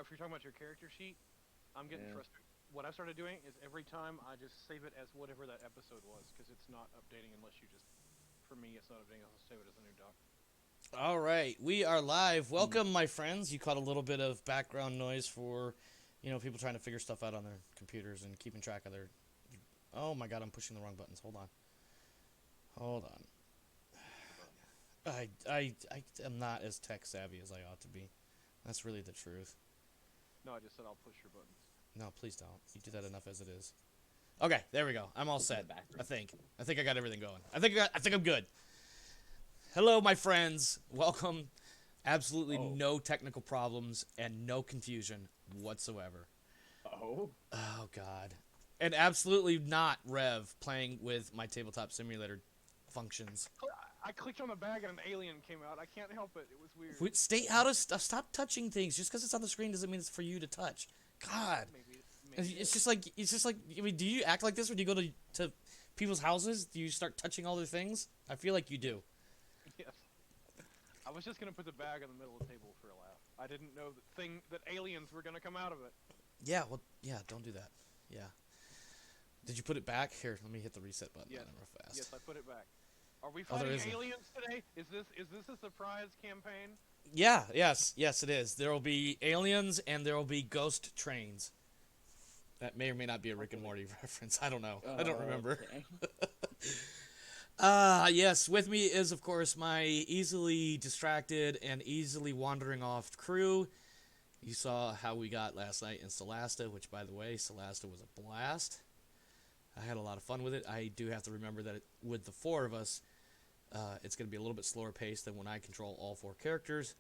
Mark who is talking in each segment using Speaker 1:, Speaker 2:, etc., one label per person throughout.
Speaker 1: if you're talking about your character sheet, I'm getting
Speaker 2: Yeah.
Speaker 1: frustrated. What I started doing is every time I just save it as whatever that episode was, because it's not updating unless you just. For me, it's not updating. I'll save it as a new doc.
Speaker 3: All right, we are live. Welcome, my friends. You caught a little bit of background noise for, people trying to figure stuff out on their computers and keeping track of their. Oh my God, I'm pushing the wrong buttons. Hold on. I am not as tech savvy as I ought to be. That's really the truth.
Speaker 1: No, I just said I'll push your buttons.
Speaker 3: No, please don't. You do that enough as it is. Okay, there we go. I'm all set. I think I got everything going. I think I'm good. Hello, my friends. Welcome. Absolutely no technical problems and no confusion whatsoever.
Speaker 2: Oh.
Speaker 3: Oh, God. And absolutely not Rev playing with my tabletop simulator functions.
Speaker 1: I clicked on the bag and an alien came out. I can't help it. It was weird.
Speaker 3: Stay out of stuff. Stop touching things. Just because it's on the screen doesn't mean it's for you to touch. God.
Speaker 1: Maybe
Speaker 3: It's just like I mean, do you act like this when you go to people's houses? Do you start touching all their things? I feel like you do.
Speaker 1: Yes. I was just gonna put the bag in the middle of the table for a laugh. I didn't know that aliens were gonna come out of it.
Speaker 3: Yeah, well, yeah, don't do that. Yeah. Did you put it back? Here, let me hit the reset button
Speaker 1: Yes.
Speaker 3: on it real fast.
Speaker 1: Yes, I put it back. Are we
Speaker 3: Oh, there
Speaker 1: fighting
Speaker 3: isn't.
Speaker 1: aliens today? Is this a surprise campaign?
Speaker 3: Yeah, yes, it is. There will be aliens and there will be ghost trains. That may or may not be a Rick and Morty reference. I don't know. I don't remember.
Speaker 2: Okay.
Speaker 3: Yes, with me is, of course, my easily distracted and easily wandering off crew. You saw how we got last night in Solasta, which, by the way, Solasta was a blast. I had a lot of fun with it. I do have to remember that with the four of us, it's going to be a little bit slower paced than when I control all four characters.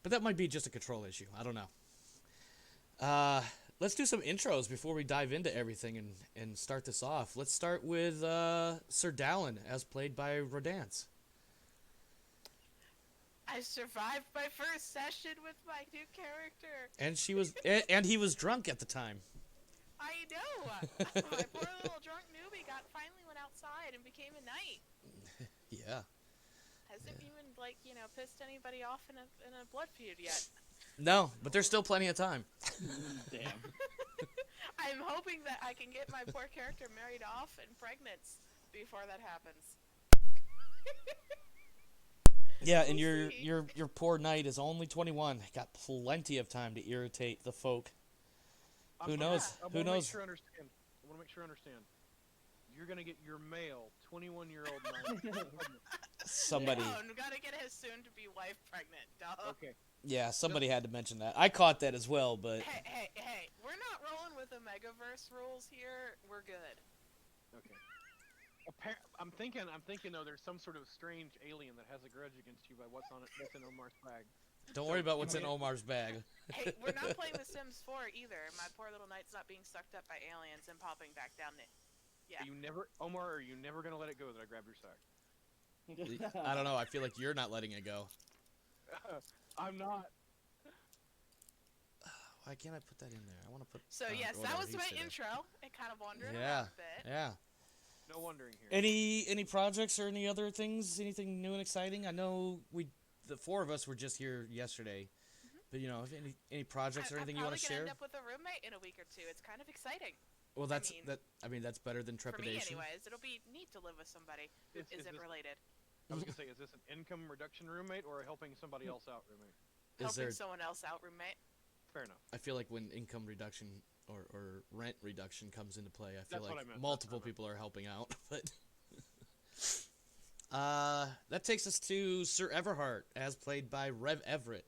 Speaker 3: But that might be just a control issue. I don't know. Let's do some intros before we dive into everything and start this off. Let's start with Sir Dallin, as played by Rodance.
Speaker 4: I survived my first session with my new character.
Speaker 3: And and he was drunk at the time.
Speaker 4: I know. My poor little drunk newbie finally went outside and became a knight.
Speaker 3: Yeah.
Speaker 4: Hasn't even pissed anybody off in a blood feud yet.
Speaker 3: No, but there's still plenty of time.
Speaker 2: Damn.
Speaker 4: I'm hoping that I can get my poor character married off and pregnant before that happens.
Speaker 3: Yeah, and
Speaker 4: We'll see.
Speaker 3: your poor knight is only 21. Got plenty of time to irritate the folk. Who knows?
Speaker 1: I
Speaker 3: Who knows?
Speaker 1: I want to make sure I understand. You're gonna get your male 21-year-old knight.
Speaker 3: Somebody.
Speaker 4: Oh, and gotta get his soon-to-be wife pregnant. Duh.
Speaker 1: Okay.
Speaker 3: Yeah, somebody had to mention that. I caught that as well, but
Speaker 4: Hey! We're not rolling with the Megaverse rules here. We're good.
Speaker 1: Okay. I'm thinking though there's some sort of strange alien that has a grudge against you by what's in Omar's bag.
Speaker 3: don't worry about what's in Omar's bag.
Speaker 4: Hey, we're not playing The Sims 4 either. My poor little knight's not being sucked up by aliens and popping back down it. Yeah.
Speaker 1: Are you never gonna let it go that I grabbed your sack?
Speaker 3: I don't know. I feel like you're not letting it go.
Speaker 1: I'm not.
Speaker 3: Why can't I put that in there? I want to put.
Speaker 4: So yes, that was my intro. It kind of wandered
Speaker 3: Yeah.
Speaker 4: around a bit.
Speaker 3: Yeah.
Speaker 1: No wondering here.
Speaker 3: Any projects or any other things? Anything new and exciting? I know the four of us were just here yesterday, but if any projects or anything you want to share?
Speaker 4: I'm probably gonna end up with a roommate in a week or two. It's kind of exciting.
Speaker 3: Well, that's
Speaker 4: I mean,
Speaker 3: that's better than
Speaker 4: For me,
Speaker 3: trepidation.
Speaker 4: anyways, it'll be neat to live with somebody who
Speaker 1: Is
Speaker 4: isn't
Speaker 1: this-
Speaker 4: related.
Speaker 1: I was gonna say, is this an income reduction roommate or a helping somebody else out roommate?
Speaker 3: Is
Speaker 4: Helping
Speaker 3: there?
Speaker 4: someone else out, roommate.
Speaker 1: Fair enough.
Speaker 3: I feel like when income reduction or rent reduction comes into play, I feel
Speaker 1: That's what
Speaker 3: like
Speaker 1: I meant,
Speaker 3: multiple
Speaker 1: that's what I meant.
Speaker 3: people are helping out. But that takes us to Sir Everhart, as played by Rev Everett.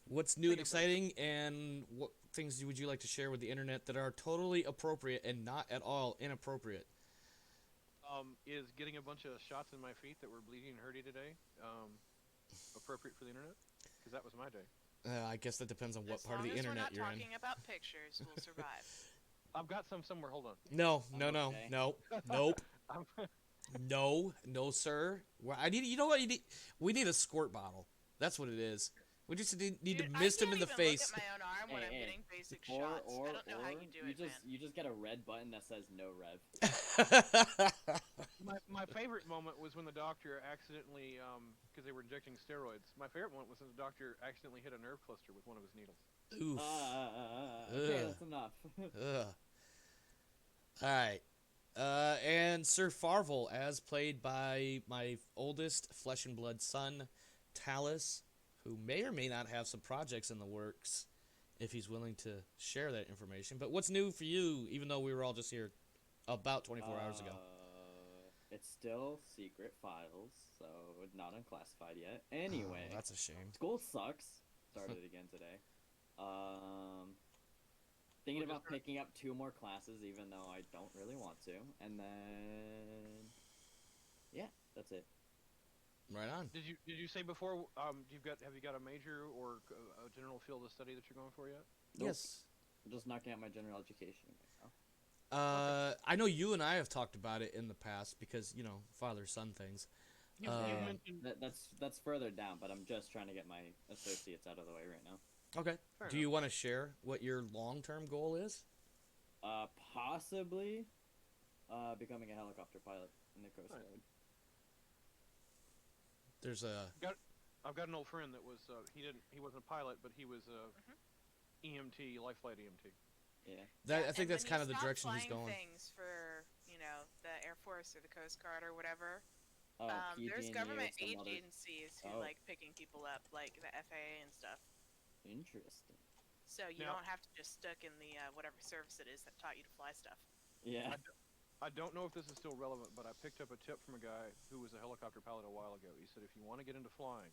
Speaker 3: What's new and exciting, and what things would you like to share with the internet that are totally appropriate and not at all inappropriate?
Speaker 1: Is getting a bunch of shots in my feet that were bleeding and hurty today appropriate for the internet? Because that was my day.
Speaker 3: I guess that depends on what
Speaker 4: As
Speaker 3: part of
Speaker 4: long
Speaker 3: the
Speaker 4: as
Speaker 3: internet
Speaker 4: we're
Speaker 3: you're
Speaker 4: not
Speaker 3: in.
Speaker 4: talking about pictures, we'll survive.
Speaker 1: I've got some somewhere. Hold on.
Speaker 3: No,
Speaker 2: Okay.
Speaker 3: nope.
Speaker 1: I'm-
Speaker 3: No, sir. I need. You know what? We need a squirt bottle. That's what it is. We just need
Speaker 4: Dude,
Speaker 3: to mist him in the
Speaker 4: I
Speaker 3: face.
Speaker 4: can't even look at my own arm when I'm
Speaker 2: Hey,
Speaker 4: getting basic
Speaker 2: Or
Speaker 4: shots. I don't know how you do it,
Speaker 2: just
Speaker 4: man.
Speaker 2: you just get a red button that says no rev.
Speaker 1: my favorite moment was when the doctor accidentally, because they were injecting steroids. My favorite moment was when the doctor accidentally hit a nerve cluster with one of his needles.
Speaker 3: Oof.
Speaker 2: Okay,
Speaker 3: Ugh.
Speaker 2: that's enough.
Speaker 3: Ugh. All right. And Sir Farvel, as played by my oldest flesh and blood son, Talus, who may or may not have some projects in the works, if he's willing to share that information. But what's new for you? Even though we were all just here about 24 hours ago.
Speaker 2: It's still secret files, so not unclassified yet.
Speaker 3: Oh,
Speaker 2: Anyway,
Speaker 3: that's a shame.
Speaker 2: school sucks. Started again today. Thinking
Speaker 1: Well,
Speaker 2: about picking up 2 more classes, even though I don't really want to. And then, yeah, that's it.
Speaker 3: Right on.
Speaker 1: Did you say before? Have you got a major or a general field of study that you're going for yet?
Speaker 2: Nope.
Speaker 3: Yes.
Speaker 2: I'm just knocking out my general education right now.
Speaker 3: I know you and I have talked about it in the past because, you know, father-son things.
Speaker 1: You
Speaker 3: Uh,
Speaker 1: mentioned.
Speaker 2: That's further down, but I'm just trying to get my associates out of the way right now.
Speaker 3: Okay.
Speaker 1: Fair
Speaker 3: Do you want to share what your long-term goal is?
Speaker 2: Possibly, becoming a helicopter pilot in the Coast
Speaker 1: Nice.
Speaker 2: Guard.
Speaker 3: There's a
Speaker 1: I've got an old friend that was he wasn't a pilot, but he was a EMT, life flight EMT.
Speaker 2: Yeah.
Speaker 3: that. I
Speaker 4: And
Speaker 3: think that's
Speaker 4: when
Speaker 3: kind
Speaker 4: you
Speaker 3: of the
Speaker 4: stop
Speaker 3: direction he's
Speaker 4: flying
Speaker 3: going.
Speaker 4: Things for the Air Force or the Coast Guard or whatever.
Speaker 2: Oh,
Speaker 4: There's
Speaker 2: PG&E or
Speaker 4: government
Speaker 2: some other-
Speaker 4: agencies who
Speaker 2: Oh.
Speaker 4: like picking people up, like the FAA and stuff.
Speaker 2: Interesting.
Speaker 4: So you
Speaker 1: Now-
Speaker 4: don't have to just stuck in the whatever service it is that taught you to fly stuff.
Speaker 2: Yeah.
Speaker 1: I don't know if this is still relevant, but I picked up a tip from a guy who was a helicopter pilot a while ago. He said if you want to get into flying,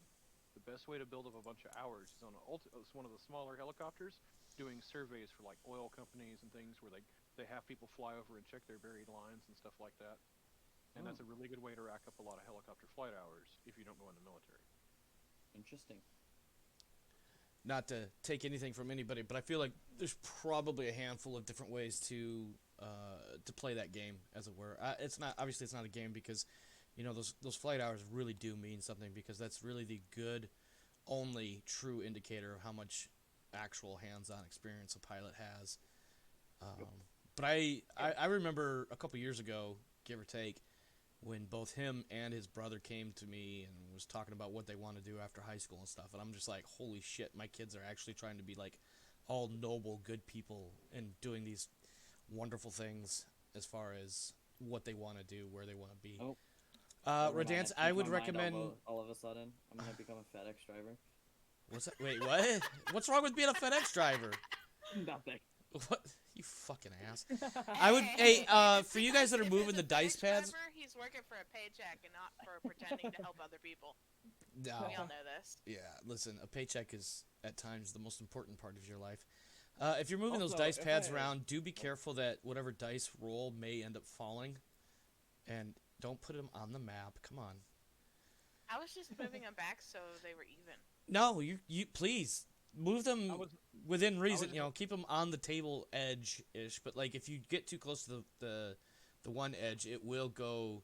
Speaker 1: the best way to build up a bunch of hours is on it's one of the smaller helicopters doing surveys for like oil companies and things where they have people fly over and check their buried lines and stuff like that. And that's a really good way to rack up a lot of helicopter flight hours if you don't go in the military.
Speaker 2: Interesting.
Speaker 3: Not to take anything from anybody, but I feel like there's probably a handful of different ways to play that game, as it were. It's not a game because, you know, those flight hours really do mean something because that's really the good, only true indicator of how much actual hands-on experience a pilot has. But I remember a couple years ago, give or take, when both him and his brother came to me and was talking about what they want to do after high school and stuff, and I'm just like, holy shit, my kids are actually trying to be like all noble, good people and doing these wonderful things as far as what they want to do, where they want to be.
Speaker 2: Oh.
Speaker 3: Radance, I would recommend.
Speaker 2: All of a sudden, I'm gonna become a FedEx driver.
Speaker 3: What's that? Wait, what? What's wrong with being a FedEx driver?
Speaker 2: Nothing.
Speaker 3: What? You fucking ass. I would. Hey, for you guys that are
Speaker 4: If
Speaker 3: moving
Speaker 4: it's
Speaker 3: the
Speaker 4: a
Speaker 3: dice
Speaker 4: FedEx
Speaker 3: pads.
Speaker 4: driver, he's working for a paycheck and not for pretending to help other people.
Speaker 3: No.
Speaker 4: We all know this.
Speaker 3: Yeah, listen, a paycheck is at times the most important part of your life. If you're moving those
Speaker 2: Also,
Speaker 3: dice
Speaker 2: if
Speaker 3: pads
Speaker 2: I-
Speaker 3: around, do be careful that whatever dice roll may end up falling, and don't put them on the map. Come on.
Speaker 4: I was just moving them back so they were even.
Speaker 3: No, you please move them
Speaker 1: I was
Speaker 3: within reason.
Speaker 1: was-
Speaker 3: You know, keep them on the table edge ish. But like, if you get too close to the one edge, it will go,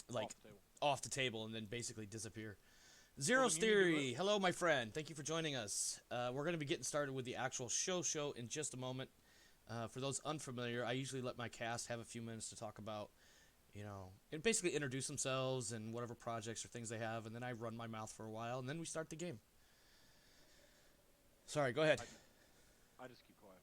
Speaker 3: like
Speaker 1: off the table.
Speaker 3: off the table and then basically disappear. Zero's
Speaker 1: then you need to
Speaker 3: Theory. Hello, my friend. Thank you for joining us. We're going to be getting started with the actual show in just a moment. For those unfamiliar, I usually let my cast have a few minutes to talk about, you know, and basically introduce themselves and whatever projects or things they have, and then I run my mouth for a while, and then we start the game. Sorry, go ahead.
Speaker 1: I just keep quiet.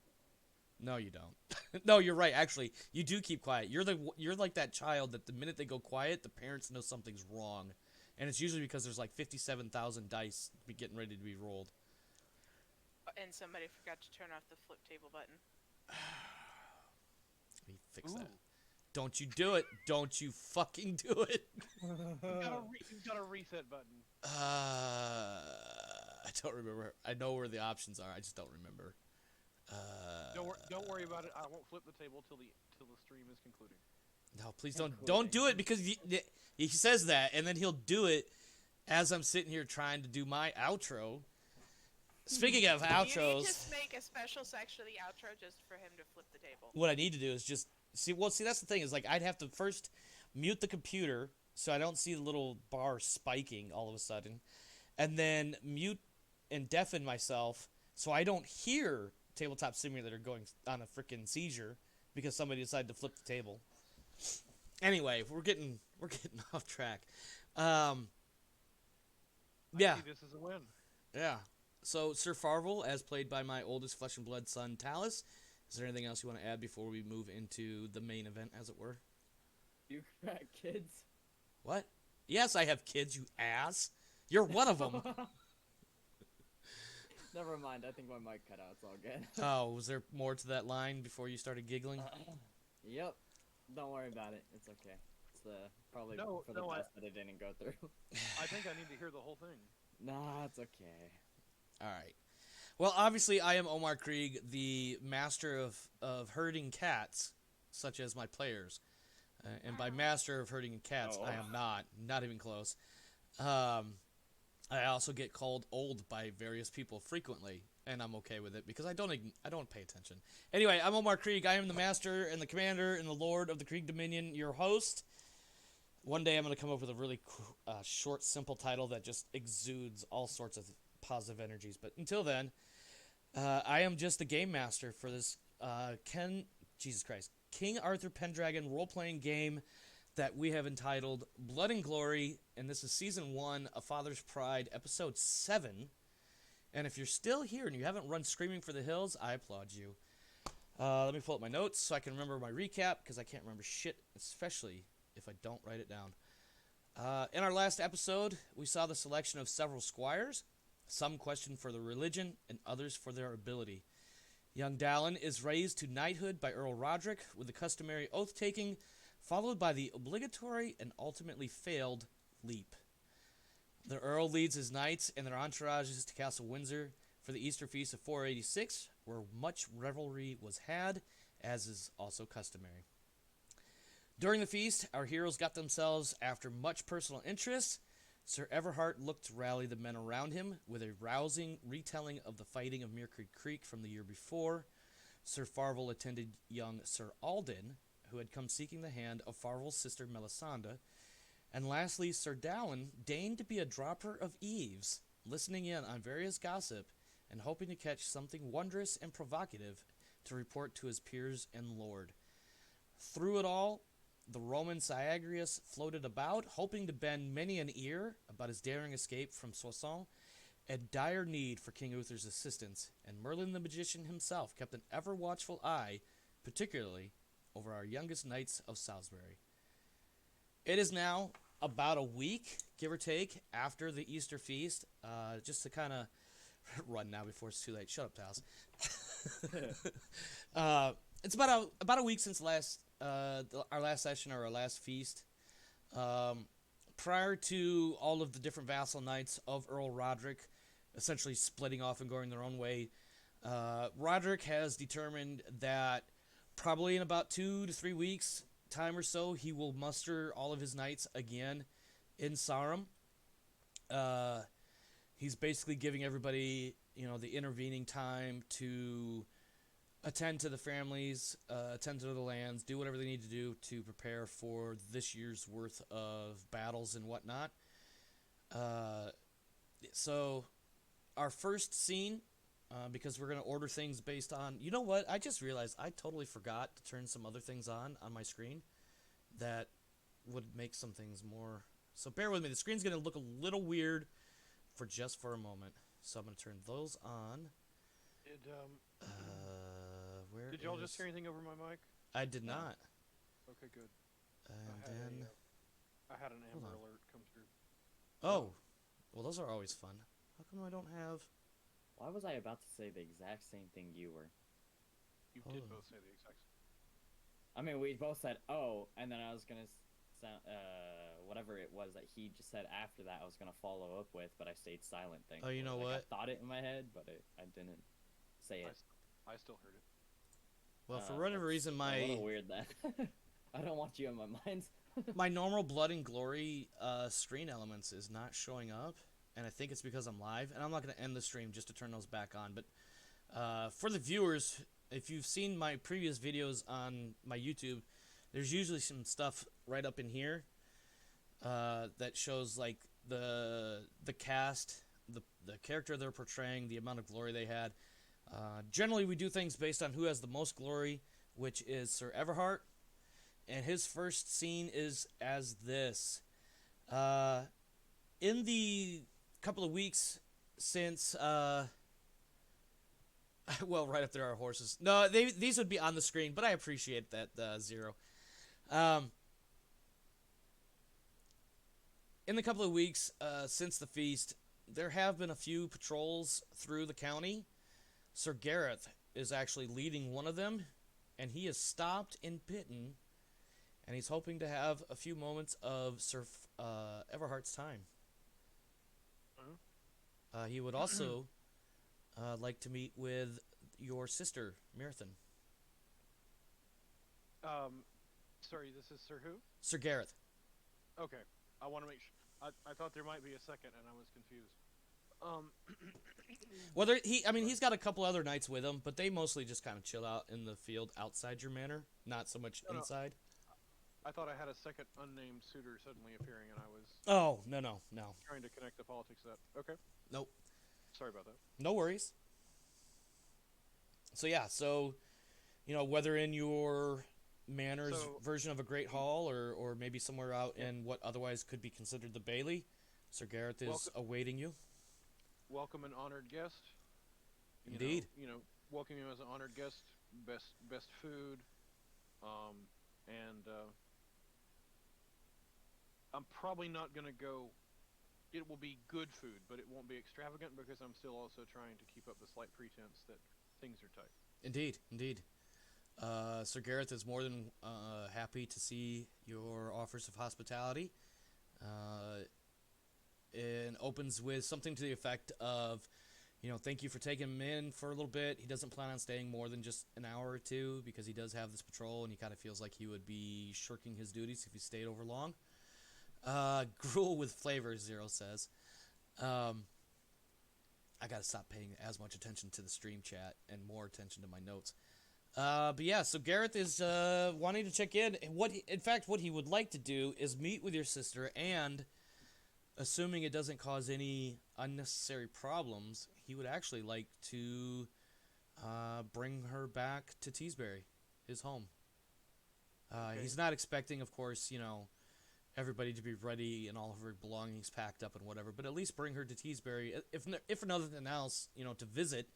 Speaker 3: No, you don't. No, you're right. Actually, you do keep quiet. You're like that child that the minute they go quiet, the parents know something's wrong, and it's usually because there's like 57,000 dice getting ready to be rolled.
Speaker 4: And somebody forgot to turn off the flip table button.
Speaker 3: Let me fix
Speaker 1: Ooh.
Speaker 3: that. Don't you do it. Don't you fucking do it.
Speaker 1: You've got a reset button.
Speaker 3: I don't remember. I know where the options are. I just don't remember.
Speaker 1: Don't worry about it. I won't flip the table till the stream is concluding.
Speaker 3: No, please don't do it because he says that and then he'll do it as I'm sitting here trying to do my outro. Speaking of
Speaker 4: You need to
Speaker 3: outros,
Speaker 4: just make a special section of the outro just for him to flip the table.
Speaker 3: what I need to do is just see. Well, see, that's the thing is like I'd have to first mute the computer so I don't see the little bar spiking all of a sudden, and then mute and deafen myself so I don't hear Tabletop Simulator going on a freaking seizure because somebody decided to flip the table. Anyway, we're getting off track. Yeah,
Speaker 1: I see this is a win.
Speaker 3: yeah. So Sir Farvel, as played by my oldest flesh and blood son Talus. Is there anything else you want to add before we move into the main event, as it were?
Speaker 2: You got kids?
Speaker 3: What? Yes, I have kids, you ass. You're one of them.
Speaker 2: Never mind. I think my mic cut out. It's all good.
Speaker 3: Oh, was there more to that line before you started giggling?
Speaker 2: Yep. Don't worry about it. It's okay. It's probably
Speaker 1: No,
Speaker 2: for the
Speaker 1: no,
Speaker 2: best that it didn't go through.
Speaker 1: I think I need to hear the whole thing.
Speaker 2: Nah, it's okay.
Speaker 3: All right. Well, obviously, I am Omar Krieg, the master of herding cats, such as my players. And by master of herding cats, I am not even close. I also get called old by various people frequently, and I'm okay with it because I don't pay attention. Anyway, I'm Omar Krieg. I am the master and the commander and the lord of the Krieg Dominion, your host. One day I'm going to come up with a really short, simple title that just exudes all sorts of positive energies. But until then, I am just the game master for this King Arthur Pendragon role-playing game that we have entitled Blood and Glory, and this is Season 1 of Father's Pride, Episode 7. And if you're still here and you haven't run screaming for the hills, I applaud you. Let me pull up my notes so I can remember my recap, because I can't remember shit, especially if I don't write it down. In our last episode, we saw the selection of several squires, some questioned for their religion, and others for their ability. Young Dallin is raised to knighthood by Earl Roderick with the customary oath-taking, followed by the obligatory and ultimately failed leap. The Earl leads his knights and their entourages to Castle Windsor for the Easter Feast of 486, where much revelry was had, as is also customary. During the feast, our heroes got themselves, after much personal interest, Sir Everhart looked to rally the men around him with a rousing retelling of the fighting of Muir Creek from the year before. Sir Farvel attended young Sir Alden, who had come seeking the hand of Farvel's sister Melisande. And lastly, Sir Dallin deigned to be a dropper of eaves, listening in on various gossip and hoping to catch something wondrous and provocative to report to his peers and lord. Through it all, the Roman Syagrius floated about, hoping to bend many an ear about his daring escape from Soissons and dire need for King Uther's assistance, and Merlin the magician himself kept an ever-watchful eye, particularly over our youngest knights of Salisbury. It is now about a week, give or take, after the Easter feast, just to kind of run now before it's too late. Shut up, Tals. It's about a week since our last session or our last feast. Prior to all of the different vassal knights of Earl Roderick essentially splitting off and going their own way, Roderick has determined that probably in about 2 to 3 weeks time or so, he will muster all of his knights again in Sarum. He's basically giving everybody, the intervening time to attend to the families, attend to the lands, do whatever they need to do to prepare for this year's worth of battles and whatnot. So, our first scene, because we're going to order things based on... You know what? I just realized I totally forgot to turn some other things on my screen that would make some things more... So bear with me. The screen's going to look a little weird for a moment. So I'm going to turn those on.
Speaker 1: Did y'all just hear anything over my mic?
Speaker 3: I did not.
Speaker 1: Okay, good.
Speaker 3: And
Speaker 1: I had an Amber Alert come through.
Speaker 3: Oh, well, those are always fun. How come I don't have...
Speaker 2: Why was I about to say the exact same thing you were?
Speaker 1: You did both say the exact same.
Speaker 2: I mean, we both said, oh, and then I was going to sound, whatever it was that he just said after that I was going to follow up with, but I stayed silent.
Speaker 3: Oh, you know what?
Speaker 2: I thought it in my head, but I didn't say it.
Speaker 1: I still heard it.
Speaker 3: Well, for whatever reason,
Speaker 2: a little weird then. I don't want you in my mind.
Speaker 3: my normal Blood and Glory screen elements is not showing up, and I think it's because I'm live, and I'm not going to end the stream just to turn those back on, but for the viewers, if you've seen my previous videos on my YouTube, there's usually some stuff right up in here that shows like the cast, the character they're portraying, the amount of glory they had. Generally, we do things based on who has the most glory, which is Sir Everhart, and his first scene is as this. In the couple of weeks since well, right up there are horses. No, these would be on the screen, but I appreciate that Zero. In the couple of weeks since the feast, there have been a few patrols through the county. Sir Gareth is actually leading one of them, and he is stopped and bitten, and he's hoping to have a few moments of Sir Everhart's time. He would also like to meet with your sister, Myrthen.
Speaker 1: Sorry, this is Sir who?
Speaker 3: Sir Gareth.
Speaker 1: Okay, I want to make sure. I thought there might be a second, and I was confused.
Speaker 3: Whether he's got a couple other knights with him, but they mostly just kind of chill out in the field outside your manor, not so much inside.
Speaker 1: I thought I had a second unnamed suitor suddenly appearing, and I was
Speaker 3: Oh, no.
Speaker 1: trying to connect the politics of that. Okay.
Speaker 3: Nope.
Speaker 1: Sorry about that.
Speaker 3: No worries. So yeah, whether in your manor's version of a great hall or maybe somewhere out in what otherwise could be considered the Bailey, Sir Gareth is awaiting you.
Speaker 1: Welcome an honored guest.
Speaker 3: Indeed.
Speaker 1: Welcome him as an honored guest. Best food. And I'm probably not gonna go. It will be good food, but it won't be extravagant because I'm still also trying to keep up the slight pretense that things are tight.
Speaker 3: Indeed. Sir Gareth is more than happy to see your offers of hospitality. It opens with something to the effect of, thank you for taking him in for a little bit. He doesn't plan on staying more than just an hour or two because he does have this patrol, and he kind of feels like he would be shirking his duties if he stayed over long. Gruel with flavor, Zero says. I gotta stop paying as much attention to the stream chat and more attention to my notes. But yeah, so Gareth is wanting to check in. What he would like to do is meet with your sister, and assuming it doesn't cause any unnecessary problems, he would actually like to bring her back to Teesbury, his home.
Speaker 1: Okay.
Speaker 3: He's not expecting, of course, everybody to be ready and all of her belongings packed up and whatever, but at least bring her to Teesbury, if for nothing else, to visit,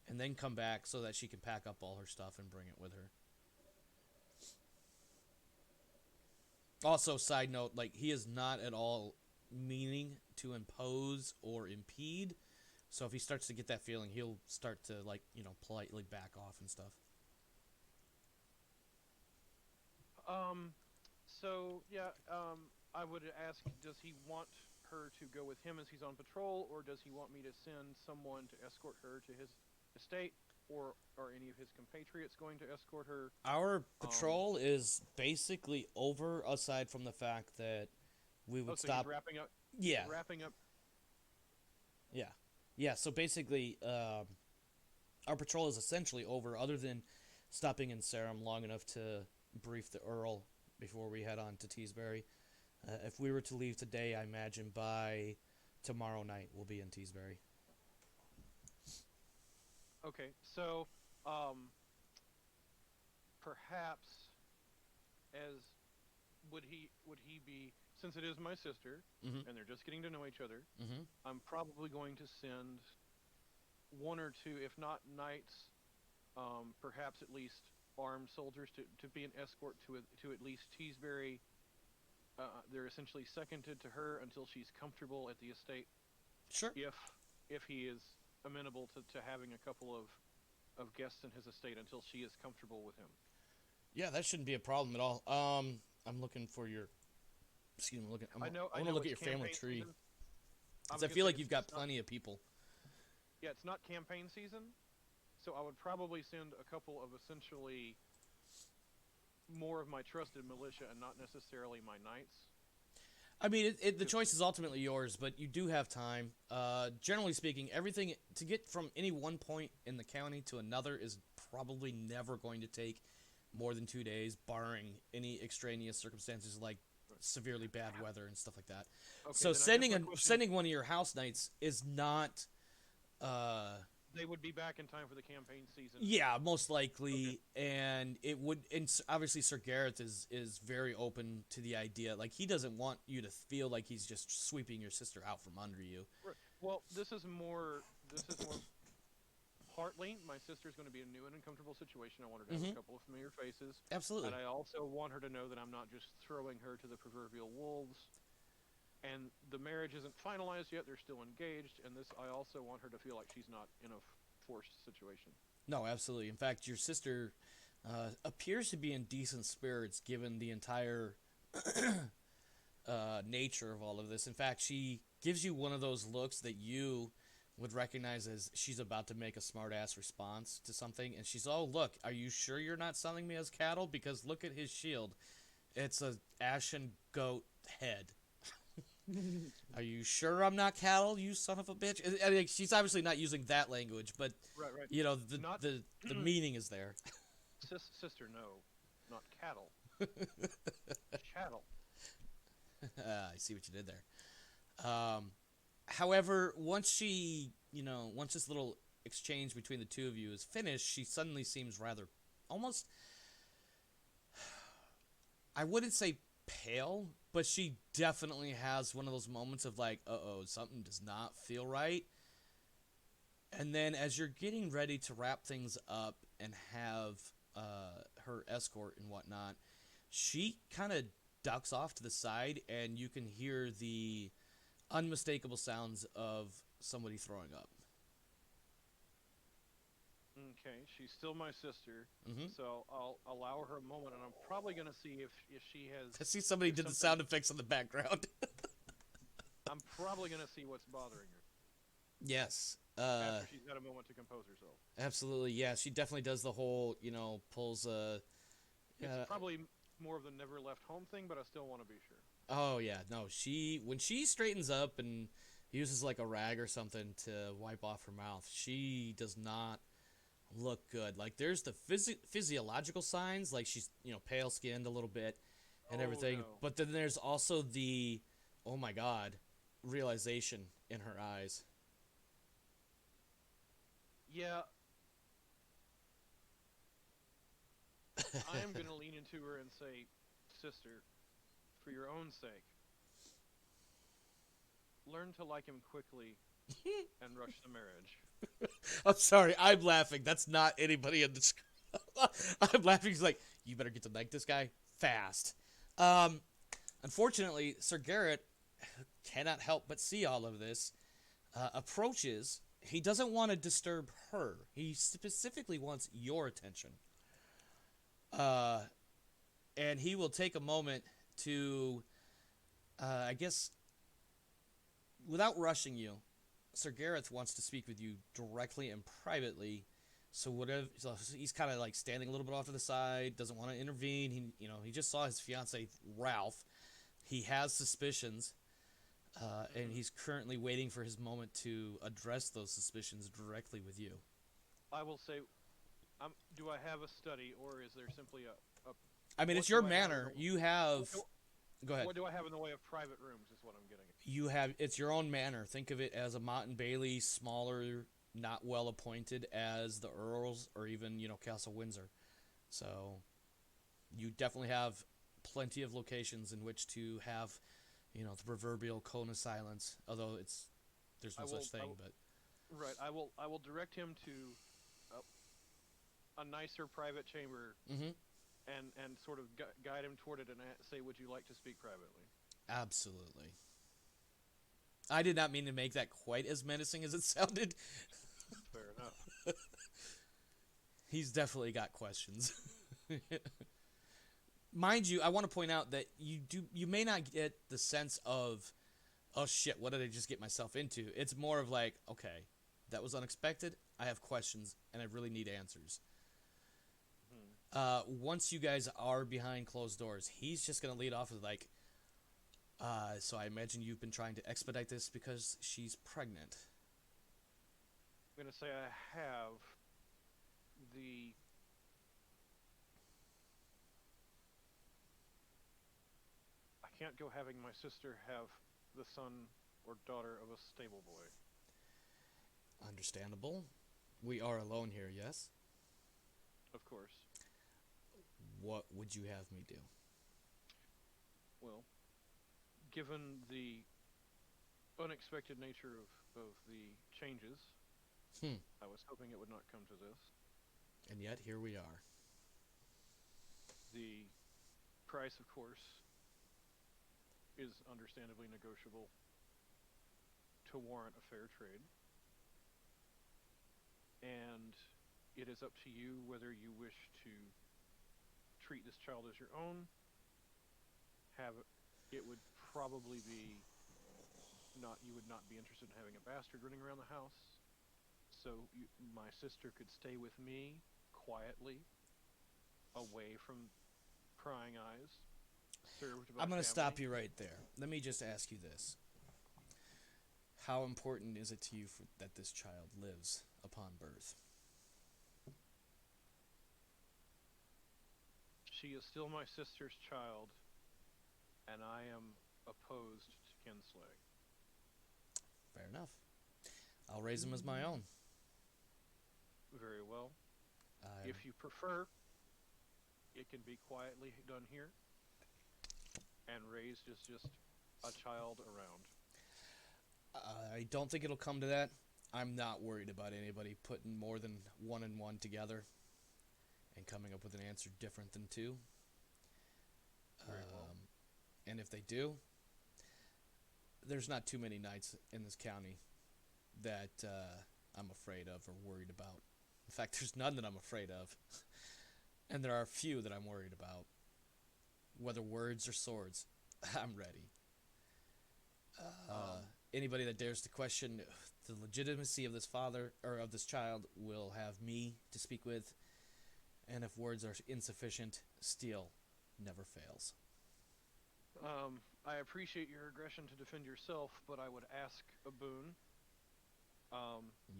Speaker 3: and then come back so that she can pack up all her stuff and bring it with her. Also, side note, he is not at all meaning to impose or impede, so if he starts to get that feeling, he'll start to, politely back off and stuff.
Speaker 1: I would ask, does he want her to go with him as he's on patrol, or does he want me to send someone to escort her to his estate, or are any of his compatriots going to escort her?
Speaker 3: Our patrol is basically over, aside from the fact that we would
Speaker 1: so
Speaker 3: stop.
Speaker 1: He's wrapping up.
Speaker 3: Yeah.
Speaker 1: Wrapping up.
Speaker 3: Yeah. So basically, our patrol is essentially over, other than stopping in Sarum long enough to brief the Earl before we head on to Teesbury. If we were to leave today, I imagine by tomorrow night we'll be in Teesbury.
Speaker 1: Okay, so perhaps would he be, since it is my sister
Speaker 3: Mm-hmm.
Speaker 1: and they're just getting to know each other,
Speaker 3: Mm-hmm.
Speaker 1: I'm probably going to send one or two, if not knights, perhaps at least armed soldiers to be an escort to at least Teesbury. They're essentially seconded to her until she's comfortable at the estate.
Speaker 3: Sure.
Speaker 1: If he is amenable to having a couple of guests in his estate until she is comfortable with him.
Speaker 3: Yeah, that shouldn't be a problem at all. I'm looking for your. Excuse me. I want to look at your family tree. Because I feel like you've got plenty of people.
Speaker 1: Yeah, it's not campaign season, so I would probably send a couple of essentially more of my trusted militia and not necessarily my knights.
Speaker 3: I mean, the choice is ultimately yours, but you do have time. Generally speaking, everything to get from any one point in the county to another is probably never going to take more than 2 days, barring any extraneous circumstances like severely bad weather and stuff like that.
Speaker 1: Okay,
Speaker 3: So
Speaker 1: then
Speaker 3: sending one of your house knights is not.
Speaker 1: They would be back in time for the campaign season.
Speaker 3: Yeah, most likely, and it would. And obviously, Sir Gareth is very open to the idea. Like, he doesn't want you to feel like he's just sweeping your sister out from under you.
Speaker 1: Right. Well, this is more partly my sister's going to be in a new and uncomfortable situation. I want her to have a couple of familiar faces,
Speaker 3: Absolutely.
Speaker 1: and I also want her to know that I'm not just throwing her to the proverbial wolves. And the marriage isn't finalized yet; they're still engaged. And this, I also want her to feel like she's not in a forced situation.
Speaker 3: No, absolutely. In fact, your sister appears to be in decent spirits given the entire nature of all of this. In fact, she gives you one of those looks that you would recognize as she's about to make a smart ass response to something. And she's, oh, look, are you sure you're not selling me as cattle? Because look at his shield. It's a ashen goat head. Are you sure I'm not cattle, you son of a bitch? I mean, she's obviously not using that language, but
Speaker 1: Right, right.
Speaker 3: you know
Speaker 1: Not
Speaker 3: the meaning is there.
Speaker 1: sister, no, not cattle. Chattel.
Speaker 3: I see what you did there. However, once this little exchange between the two of you is finished, she suddenly seems rather almost. I wouldn't say pale, but she definitely has one of those moments of like, uh-oh, something does not feel right. And then as you're getting ready to wrap things up and have her escort and whatnot, she kind of ducks off to the side, and you can hear the unmistakable sounds of somebody throwing up.
Speaker 1: Okay, she's still my sister,
Speaker 3: Mm-hmm.
Speaker 1: so I'll allow her a moment, and I'm probably gonna see if she has.
Speaker 3: I see somebody
Speaker 1: if
Speaker 3: did the
Speaker 1: something-
Speaker 3: sound effects in the background.
Speaker 1: I'm probably gonna see what's bothering her
Speaker 3: Yes.
Speaker 1: after she's had a moment to compose herself.
Speaker 3: Absolutely. Yeah, she definitely does the whole, pulls
Speaker 1: It's probably more of the never left home thing, but I still want to be sure.
Speaker 3: oh yeah, no, when she straightens up and uses like a rag or something to wipe off her mouth, she does not look good. Like there's the physiological signs, like she's, pale skinned a little bit and
Speaker 1: Oh,
Speaker 3: everything,
Speaker 1: no.
Speaker 3: but then there's also the oh my god realization in her eyes.
Speaker 1: Yeah. I am gonna lean into her and say, sister, for your own sake, learn to like him quickly and rush the marriage.
Speaker 3: I'm sorry, I'm laughing. That's not anybody in the I'm laughing. He's like, you better get to like this guy fast. Unfortunately, Sir Garrett cannot help but see all of this. Approaches. He doesn't want to disturb her. He specifically wants your attention. And he will take a moment to, I guess, without rushing you, Sir Gareth wants to speak with you directly and privately. So he's kind of like standing a little bit off to the side, doesn't want to intervene. He just saw his fiance Ralph. He has suspicions, and he's currently waiting for his moment to address those suspicions directly with you.
Speaker 1: I will say, do I have a study, or is there simply a
Speaker 3: I mean,
Speaker 1: What
Speaker 3: it's your
Speaker 1: do I have
Speaker 3: manor.
Speaker 1: in the-
Speaker 3: You have.
Speaker 1: what do-
Speaker 3: Go ahead.
Speaker 1: What do I have in the way of private rooms? Is what I'm getting at.
Speaker 3: You have. It's your own manor. Think of it as a Mott and Bailey, smaller, not well appointed as the Earls or even Castle Windsor. So, you definitely have plenty of locations in which to have, the proverbial cone of silence. Although there's no
Speaker 1: I will-
Speaker 3: such
Speaker 1: I
Speaker 3: thing,
Speaker 1: will-
Speaker 3: but
Speaker 1: Right. I will direct him to a nicer private chamber
Speaker 3: mm-hmm.
Speaker 1: and sort of guide him toward it and say, would you like to speak privately?
Speaker 3: Absolutely. I did not mean to make that quite as menacing as it sounded.
Speaker 1: Fair enough.
Speaker 3: He's definitely got questions. Mind you, I want to point out that you may not get the sense of, oh shit, what did I just get myself into? It's more of like, okay, that was unexpected. I have questions and I really need answers. Once you guys are behind closed doors, he's just gonna lead off with like, so I imagine you've been trying to expedite this because she's pregnant.
Speaker 1: I'm going to say I have the... I can't go having my sister have the son or daughter of a stable boy.
Speaker 3: Understandable. We are alone here, yes?
Speaker 1: Of course.
Speaker 3: What would you have me do?
Speaker 1: Well, given the unexpected nature of of the changes.
Speaker 3: Hmm.
Speaker 1: I was hoping it would not come to this.
Speaker 3: And yet here we are.
Speaker 1: The price, of course, is understandably negotiable to warrant a fair trade. And it is up to you whether you wish to treat this child as your own. It would probably be you would not be interested in having a bastard running around the house. So my sister could stay with me quietly, away from prying eyes. Served by
Speaker 3: I'm going to
Speaker 1: family.
Speaker 3: stop you right there. Let me just ask you this. How important is it to you that this child lives upon birth?
Speaker 1: She is still my sister's child, and I am opposed to kinslay.
Speaker 3: Fair enough. I'll raise him as my own.
Speaker 1: Very well. If you prefer, it can be quietly done here, and raised as just a child around.
Speaker 3: I don't think it'll come to that. I'm not worried about anybody putting more than 1 and 1 together and coming up with an answer different than 2.
Speaker 1: Very well.
Speaker 3: And if they do, there's not too many nights in this county that I'm afraid of or worried about. In fact, there's none that I'm afraid of. And there are a few that I'm worried about. Whether words or swords, I'm ready. Anybody that dares to question the legitimacy of this father or of this child will have me to speak with. And if words are insufficient, steel never fails.
Speaker 1: I appreciate your aggression to defend yourself, but I would ask a boon.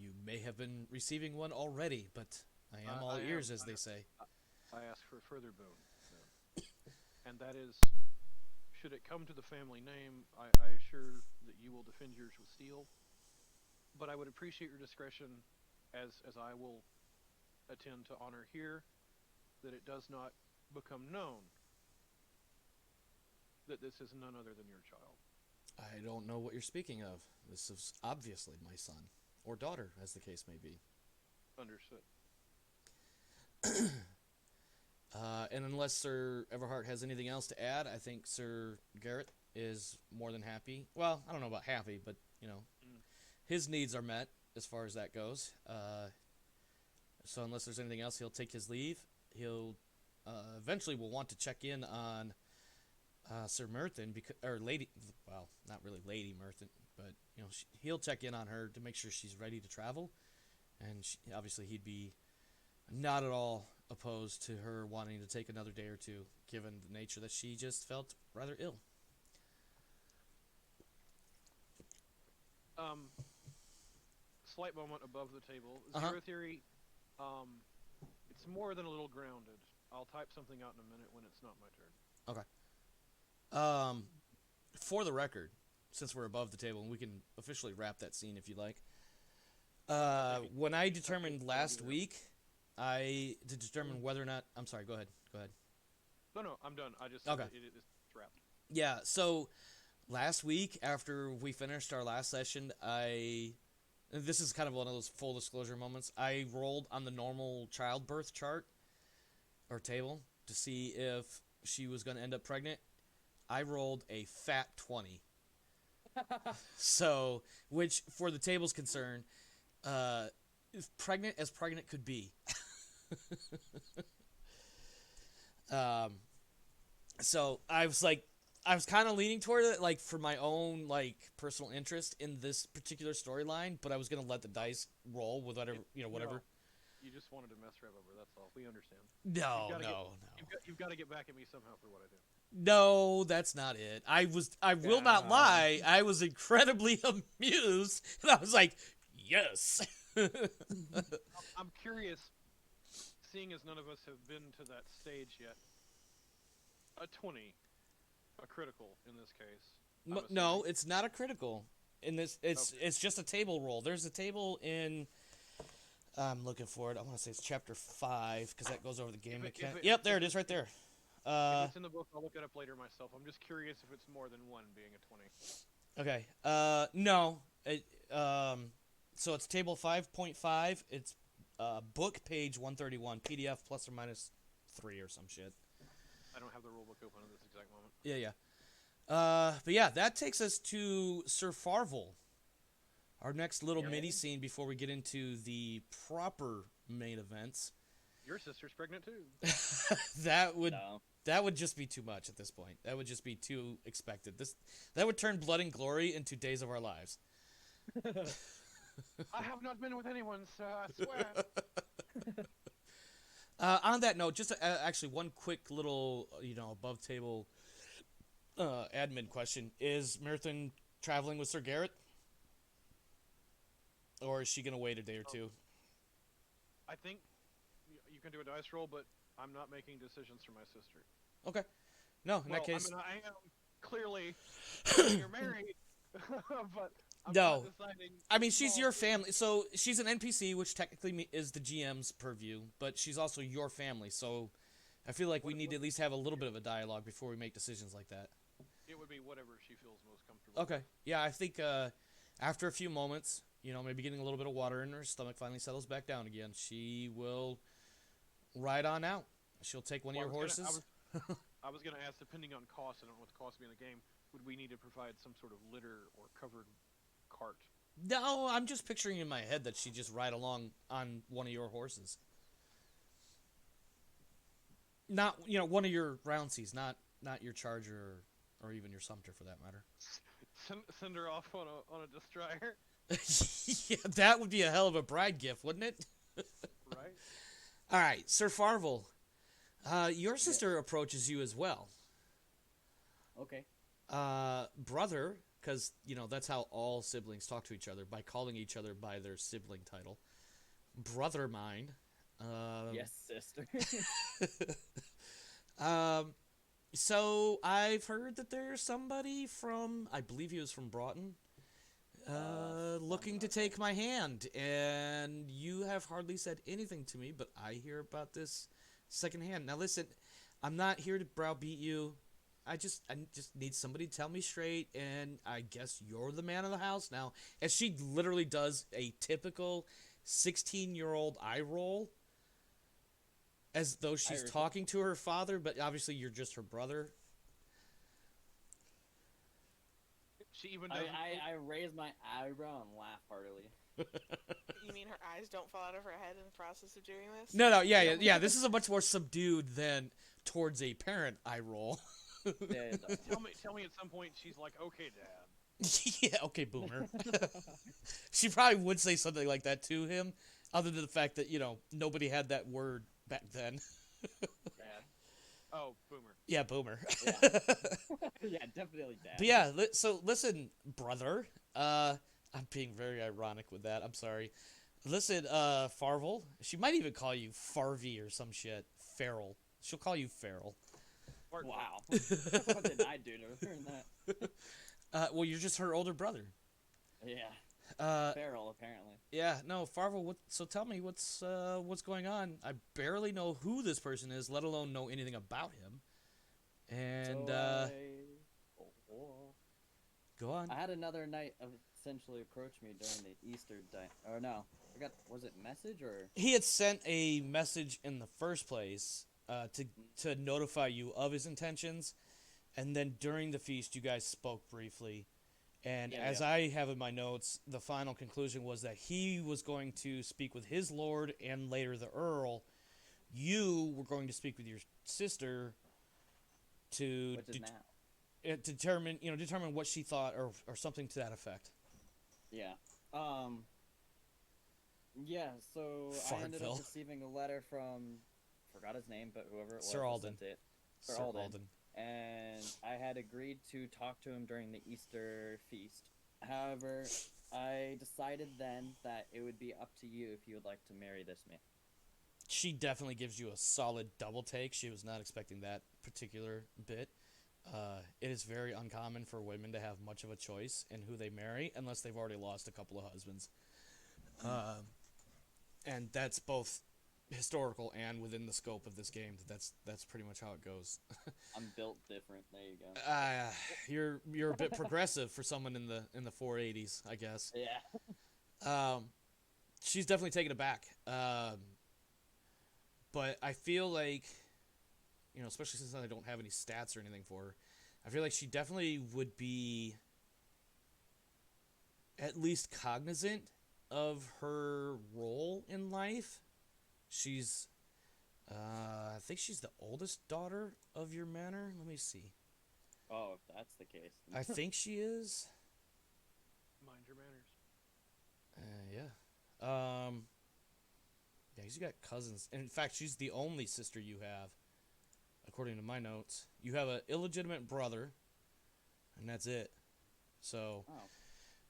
Speaker 3: You may have been receiving one already, but I am all ears, as they say.
Speaker 1: I ask for a further boon, and that is, should it come to the family name, I assure that you will defend yours with steel. But I would appreciate your discretion, as I will attend to honor here, that it does not become known that this is none other than your child.
Speaker 3: I don't know what you're speaking of. This is obviously my son. Or daughter, as the case may be.
Speaker 1: Understood.
Speaker 3: And unless Sir Everhart has anything else to add, I think Sir Garrett is more than happy. Well, I don't know about happy, but, his needs are met as far as that goes. So unless there's anything else, he'll take his leave. He'll eventually will want to check in on Sir Merthin, or Lady, well, not really Lady Merthin, but he'll check in on her to make sure she's ready to travel, and obviously he'd be not at all opposed to her wanting to take another day or two, given the nature that she just felt rather ill.
Speaker 1: Slight moment above the table.
Speaker 3: Uh-huh.
Speaker 1: Zero Theory, it's more than a little grounded. I'll type something out in a minute when it's not my turn.
Speaker 3: Okay. For the record, since we're above the table, and we can officially wrap that scene if you like. When I determined last week, to determine whether or not... I'm sorry, go ahead.
Speaker 1: No, I'm done. I just
Speaker 3: Okay.
Speaker 1: It's wrapped.
Speaker 3: Yeah, so last week, after we finished our last session, this is kind of one of those full disclosure moments. I rolled on the normal childbirth chart, or table, to see if she was going to end up pregnant. I rolled a fat 20. So, which, for the table's concern, is pregnant as pregnant could be. So I was kind of leaning toward it, like, for my own, like, personal interest in this particular storyline, but I was gonna let the dice roll with whatever, whatever.
Speaker 1: You just wanted to mess Rev over, that's all. We understand.
Speaker 3: No.
Speaker 1: You've got to get back at me somehow for what I do.
Speaker 3: No, that's not it. I will not lie. I was incredibly amused, and I was like, yes.
Speaker 1: I'm curious, seeing as none of us have been to that stage yet. A 20, a critical in this case.
Speaker 3: No, it's not a critical. In this, it's just a table roll. There's a table in. I'm looking for it. I want to say it's chapter 5 because that goes over the game mechanic. Yep, there it is, right there.
Speaker 1: If it's in the book, I'll look it up later myself. I'm just curious if it's more than one, being a 20.
Speaker 3: Okay. No, So it's table 5.5. It's book page 131, PDF plus or minus 3 or some shit.
Speaker 1: I don't have the rulebook open at this exact moment.
Speaker 3: Yeah. But yeah, that takes us to Sir Farvel. Our next little mini scene before we get into the proper main events.
Speaker 1: Your sister's pregnant too.
Speaker 3: That would
Speaker 2: No.
Speaker 3: that would just be too much at this point. That would just be too expected. That would turn Blood and Glory into Days of Our Lives.
Speaker 1: I have not been with anyone, sir. I swear.
Speaker 3: On that note, just actually one quick little above table admin question: is Myrthen traveling with Sir Garrett, or is she gonna wait a day or two?
Speaker 1: I think you can do a dice roll, but I'm not making decisions for my sister.
Speaker 3: Okay. No, in that case.
Speaker 1: I mean, I am clearly you're married, but I'm
Speaker 3: No.
Speaker 1: not deciding.
Speaker 3: I mean, she's
Speaker 1: small
Speaker 3: your
Speaker 1: things.
Speaker 3: family, so she's an NPC, which technically is the GM's purview, but she's also your family, so I feel like we need to at least have a little bit of a dialogue before we make decisions like that.
Speaker 1: It would be whatever she feels most comfortable.
Speaker 3: Okay. Yeah, I think after a few moments, maybe getting a little bit of water in her stomach finally settles back down again, she will ride on out. She'll take one of your horses.
Speaker 1: I was gonna ask, depending on cost, I don't know what the cost would be in the game. Would we need to provide some sort of litter or covered cart?
Speaker 3: No, I'm just picturing in my head that she just ride along on one of your horses. Not, one of your Roundseys, not your Charger or even your Sumter for that matter.
Speaker 1: Send her off on a destroyer,
Speaker 3: Yeah, that would be a hell of a bride gift, wouldn't it?
Speaker 1: right?
Speaker 3: All right, Sir Farvel, your sister approaches you as well.
Speaker 2: Okay.
Speaker 3: Brother, because, that's how all siblings talk to each other, by calling each other by their sibling title. Brother mine.
Speaker 2: Yes, sister.
Speaker 3: So I've heard that there's somebody from, I believe he was from Broughton, looking to take my hand, and you have hardly said anything to me, but I hear about this secondhand. Now listen, I'm not here to browbeat you. I just need somebody to tell me straight, and I guess you're the man of the house now. And she literally does a typical 16-year-old eye roll, as though she's
Speaker 2: Irish.
Speaker 3: talking to her father, but obviously you're just her brother.
Speaker 1: She even doesn't.
Speaker 2: I raise my eyebrow and laugh heartily.
Speaker 4: You mean her eyes don't fall out of her head in the process of doing this?
Speaker 3: No, yeah. This is a much more subdued than towards a parent eye roll.
Speaker 2: Yeah,
Speaker 1: Tell me at some point she's like, okay, Dad.
Speaker 3: Yeah, okay, boomer. She probably would say something like that to him, other than the fact that, nobody had that word back then.
Speaker 2: Dad.
Speaker 1: Oh, boomer.
Speaker 3: Yeah, boomer.
Speaker 2: Yeah. Yeah, definitely dad.
Speaker 3: But yeah, so listen, brother. I'm being very ironic with that. I'm sorry. Listen, Farvel. She might even call you Farvey or some shit. Farrell. She'll call you Farrell.
Speaker 2: Wow. What did I do to earn that?
Speaker 3: Well, you're just her older brother.
Speaker 2: Yeah. Feral, apparently.
Speaker 3: Yeah, no, Farvel. So tell me what's going on. I barely know who this person is, let alone know anything about him. And go on.
Speaker 2: I had another knight essentially approach me during the Easter or no, I forgot. Was it message or?
Speaker 3: He had sent a message in the first place to notify you of his intentions, and then during the feast, you guys spoke briefly. And as I have in my notes, the final conclusion was that he was going to speak with his lord and later the earl. You were going to speak with your sister to
Speaker 2: Which is now.
Speaker 3: determine what she thought or something to that effect.
Speaker 2: Yeah. Yeah, so I ended
Speaker 3: Fartville.
Speaker 2: up receiving a letter from, forgot his name, but whoever it was
Speaker 3: Sir
Speaker 2: that
Speaker 3: Alden.
Speaker 2: sent it.
Speaker 3: Sir
Speaker 2: Alden.
Speaker 3: Alden.
Speaker 2: And I had agreed to talk to him during the Easter feast. However, I decided then that it would be up to you if you would like to marry this man.
Speaker 3: She definitely gives you a solid double take. She was not expecting that particular bit. It is very uncommon for women to have much of a choice in who they marry unless they've already lost a couple of husbands. And that's both historical and within the scope of this game. That's pretty much how it goes.
Speaker 2: I'm built different. There you go.
Speaker 3: You're a bit progressive for someone in the 480s, I guess.
Speaker 2: Yeah.
Speaker 3: She's definitely taken it back. But I feel like, especially since I don't have any stats or anything for her, I feel like she definitely would be at least cognizant of her role in life. She's, I think she's the oldest daughter of your manor. Let me see.
Speaker 2: Oh, if that's the case.
Speaker 3: I think she is.
Speaker 1: Mind your manners.
Speaker 3: Yeah. Yeah, 'cause you got cousins. And in fact, she's the only sister you have, according to my notes. You have an illegitimate brother, and that's it. So,
Speaker 2: Oh.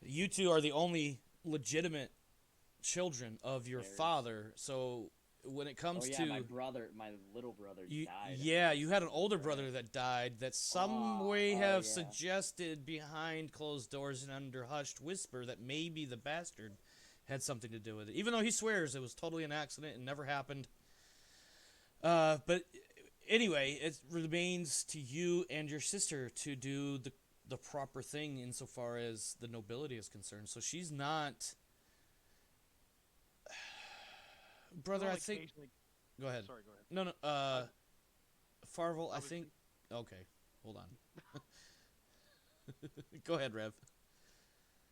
Speaker 3: you two are the only legitimate children of your
Speaker 2: Heirs.
Speaker 3: father. So, when it comes
Speaker 2: Oh yeah,
Speaker 3: to
Speaker 2: my little brother
Speaker 3: you,
Speaker 2: died.
Speaker 3: yeah, you had an older brother that died that some way
Speaker 2: Oh,
Speaker 3: have
Speaker 2: yeah.
Speaker 3: suggested behind closed doors and under hushed whisper that maybe the bastard had something to do with it. Even though he swears it was totally an accident and never happened. But anyway, it remains to you and your sister to do the proper thing insofar as the nobility is concerned. So she's not... Brother,
Speaker 1: Well,
Speaker 3: I think...
Speaker 1: occasionally-
Speaker 3: Go ahead.
Speaker 1: Sorry, go ahead.
Speaker 3: No. Farvel, I
Speaker 1: was-
Speaker 3: think... Okay, hold on. Go ahead, Rev.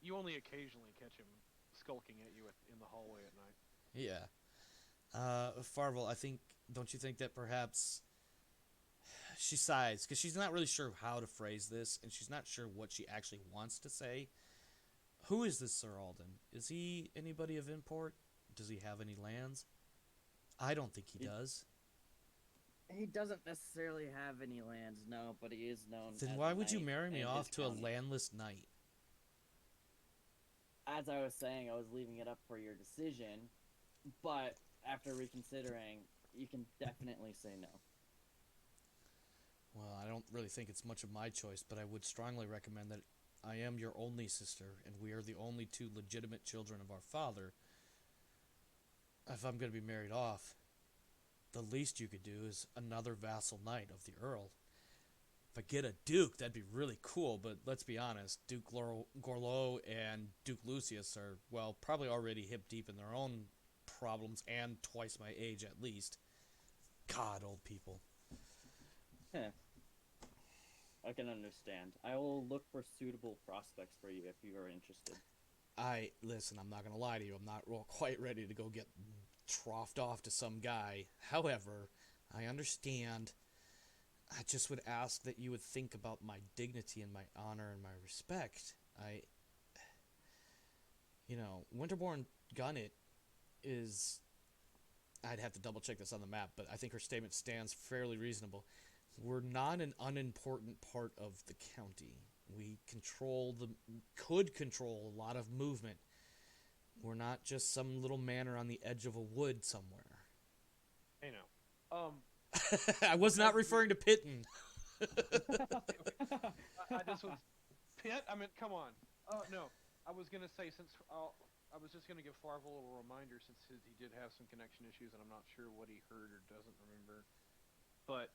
Speaker 1: You only occasionally catch him skulking at you in the hallway at night.
Speaker 3: Yeah. Farvel, I think... Don't you think that perhaps... She sighs, because she's not really sure how to phrase this, and she's not sure what she actually wants to say. Who is this Sir Alden? Is he anybody of import? Does he have any lands? I don't think he does.
Speaker 2: He doesn't necessarily have any lands, no, but he is known.
Speaker 3: Then
Speaker 2: as
Speaker 3: why
Speaker 2: a
Speaker 3: would you
Speaker 2: knight
Speaker 3: marry me
Speaker 2: in
Speaker 3: off
Speaker 2: his
Speaker 3: to a
Speaker 2: county.
Speaker 3: landless knight?
Speaker 2: As I was saying, I was leaving it up for your decision, but after reconsidering, you can definitely say no.
Speaker 3: Well, I don't really think it's much of my choice, but I would strongly recommend that I am your only sister, and we are the only two legitimate children of our father. If I'm going to be married off, the least you could do is another vassal knight of the Earl. If I get a duke, that'd be really cool, but let's be honest, Duke Gorlo and Duke Lucius are, well, probably already hip deep in their own problems and twice my age at least. God, old people.
Speaker 2: Heh. I can understand. I will look for suitable prospects for you if you are interested.
Speaker 3: Listen, I'm not going to lie to you. I'm not quite ready to go get troughed off to some guy. However, I understand. I just would ask that you would think about my dignity and my honor and my respect. Winterborn Gunnet is... I'd have to double check this on the map, but I think her statement stands fairly reasonable. We're not an unimportant part of the county. We could control a lot of movement. We're not just some little manor on the edge of a wood somewhere.
Speaker 1: Hey now.
Speaker 3: I was not referring to Pitten.
Speaker 1: I just was... Pitt? I mean, come on. No. I was going to say, I was just going to give Farvel a little reminder since he did have some connection issues, and I'm not sure what he heard or doesn't remember. But...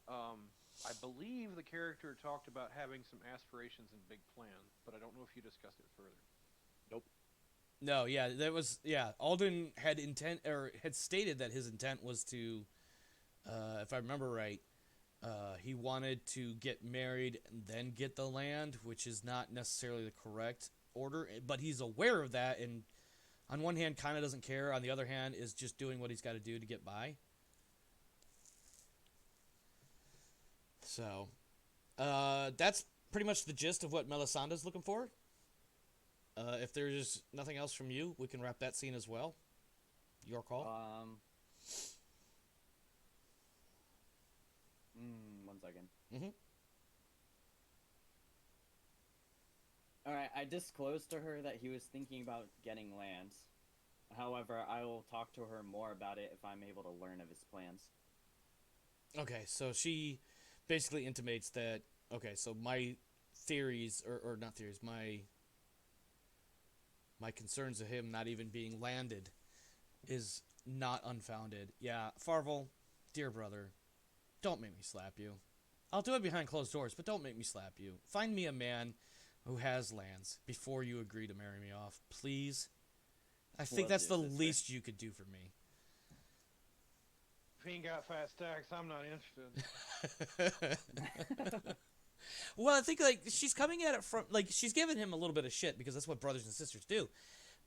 Speaker 1: I believe the character talked about having some aspirations and big plans, but I don't know if you discussed it further.
Speaker 3: No, yeah, that was Alden had stated that his intent was to, if I remember right, he wanted to get married and then get the land, which is not necessarily the correct order, but he's aware of that, and on one hand, kind of doesn't care. On the other hand, is just doing what he's got to do to get by. So, that's pretty much the gist of what Melisandre's looking for. If there's nothing else from you, we can wrap that scene as well. Your call.
Speaker 2: 1 second.
Speaker 3: Mhm.
Speaker 2: Alright, I disclosed to her that he was thinking about getting lands. However, I will talk to her more about it if I'm able to learn of his plans.
Speaker 3: Okay, so she basically intimates that, okay, so my theories, or not theories, my concerns of him not even being landed is not unfounded. Yeah, Farvel, dear brother, don't make me slap you. I'll do it behind closed doors, but don't make me slap you. Find me a man who has lands before you agree to marry me off, please. I think
Speaker 2: Will
Speaker 3: that's
Speaker 2: do,
Speaker 3: the
Speaker 2: sister.
Speaker 3: least you could do for me.
Speaker 1: If he ain't got fat stacks, I'm not interested.
Speaker 3: Well, I think like she's coming at it from like she's giving him a little bit of shit because that's what brothers and sisters do.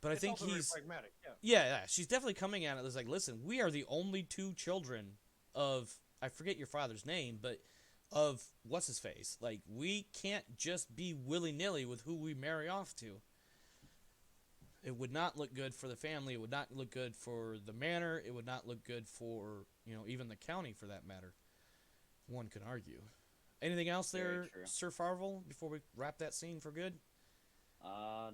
Speaker 3: But I
Speaker 1: It's
Speaker 3: think
Speaker 1: also very
Speaker 3: he's
Speaker 1: pragmatic. Yeah.
Speaker 3: yeah, she's definitely coming at it as like, listen, we are the only two children of I forget your father's name, but of what's his face. Like we can't just be willy nilly with who we marry off to. It would not look good for the family. It would not look good for the manor. It would not look good for even the county for that matter. One can argue. Anything else
Speaker 2: Very
Speaker 3: there,
Speaker 2: true.
Speaker 3: Sir Farvel, before we wrap that scene for good?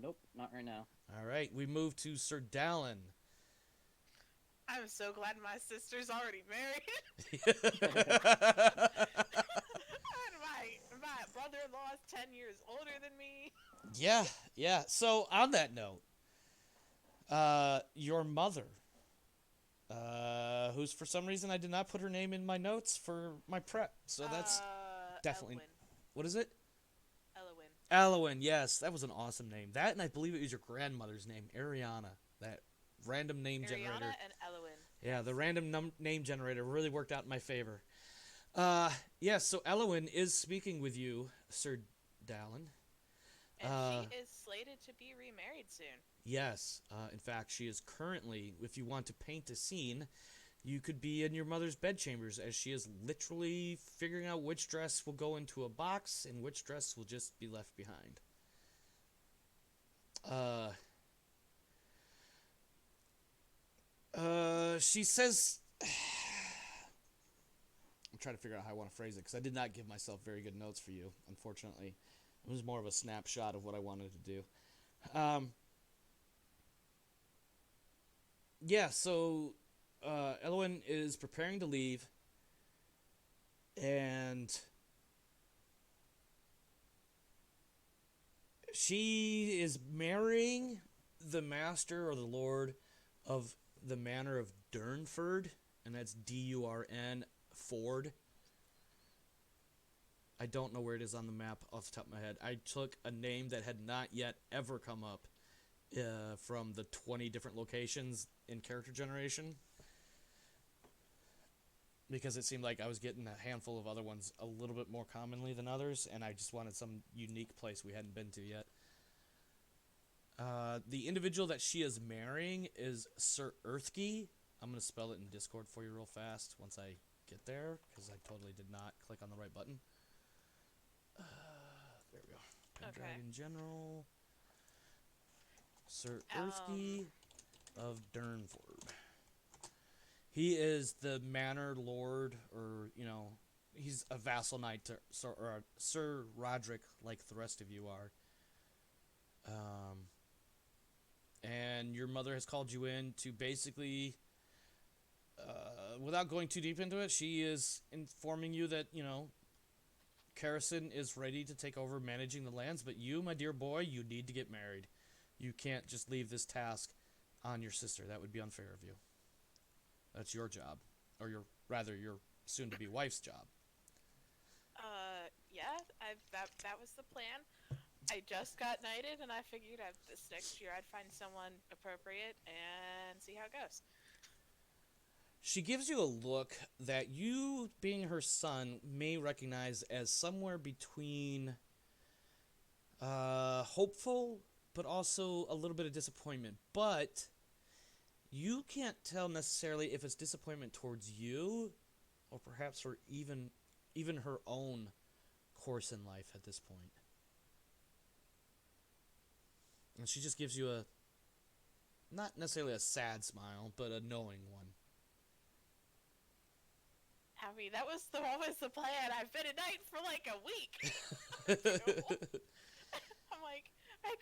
Speaker 2: Nope, not right now.
Speaker 3: All right, we move to Sir Dallin.
Speaker 4: I'm so glad my sister's already married. And my brother-in-law is 10 years older than me.
Speaker 3: Yeah. So on that note, your mother, who's for some reason I did not put her name in my notes for my prep, so that's definitely
Speaker 4: Elwyn.
Speaker 3: what is it?
Speaker 4: Elwyn.
Speaker 3: Alwyn. Yes, that was an awesome name. That and I believe it was your grandmother's name, Ariana. That random name generator.
Speaker 4: Ariana and Elwyn.
Speaker 3: Yeah, the random name generator really worked out in my favor. Yes, so Elwyn is speaking with you, Sir Dallin.
Speaker 4: And she is slated to be remarried soon.
Speaker 3: Yes, in fact, she is currently, if you want to paint a scene, you could be in your mother's bedchambers as she is literally figuring out which dress will go into a box and which dress will just be left behind. She says... I'm trying to figure out how I want to phrase it, because I did not give myself very good notes for you, unfortunately. It was more of a snapshot of what I wanted to do. Yeah, so Elwyn is preparing to leave, and she is marrying the master or the lord of the manor of Durnford, and that's D-U-R-N Ford. I don't know where it is on the map off the top of my head. I took a name that had not yet ever come up from the 20 different locations in character generation, because it seemed like I was getting a handful of other ones a little bit more commonly than others, and I just wanted some unique place we hadn't been to yet. The individual that she is marrying is Sir Earthkey. I'm going to spell it in Discord for you real fast once I get there, because I totally did not click on the right button. There we go. Pendragon General. Sir Earthkey of Durnford. He is the manor lord, or, he's a vassal knight to Sir Roderick, like the rest of you are. And your mother has called you in to basically, without going too deep into it, she is informing you that, Karrison is ready to take over managing the lands, but you, my dear boy, you need to get married. You can't just leave this task on your sister. That would be unfair of you. That's your job. Or your soon-to-be wife's job.
Speaker 4: Yeah, that was the plan. I just got knighted, and I figured this next year I'd find someone appropriate and see how it goes.
Speaker 3: She gives you a look that you, being her son, may recognize as somewhere between hopeful, but also a little bit of disappointment. But you can't tell necessarily if it's disappointment towards you, or perhaps her even her own course in life at this point. And she just gives you a, not necessarily a sad smile, but a knowing one.
Speaker 4: I mean, that was always the plan. I've been a knight for like a week. I'm like, I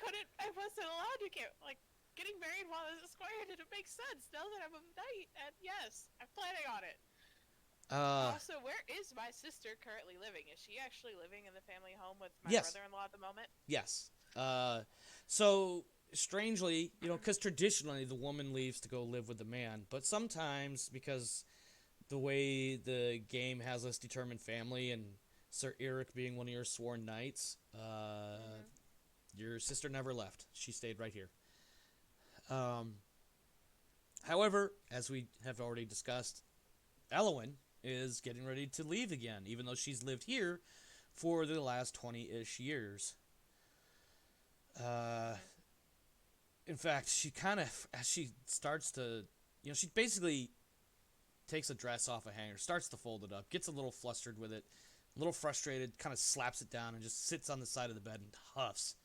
Speaker 4: wasn't allowed to getting married while I was a squire didn't make sense. Now that I'm a knight, and yes, I'm planning on it. Also, where is my sister currently living? Is she actually living in the family home with my
Speaker 3: Yes.
Speaker 4: brother-in-law at the moment?
Speaker 3: Yes. So strangely, because traditionally the woman leaves to go live with the man, but sometimes because the way the game has us determine family and Sir Eric being one of your sworn knights, your sister never left. She stayed right here. However, as we have already discussed, Elwyn is getting ready to leave again, even though she's lived here for the last 20-ish years. In fact, she kind of, as she starts to, she basically takes a dress off a hanger, starts to fold it up, gets a little flustered with it, a little frustrated, kind of slaps it down and just sits on the side of the bed and huffs.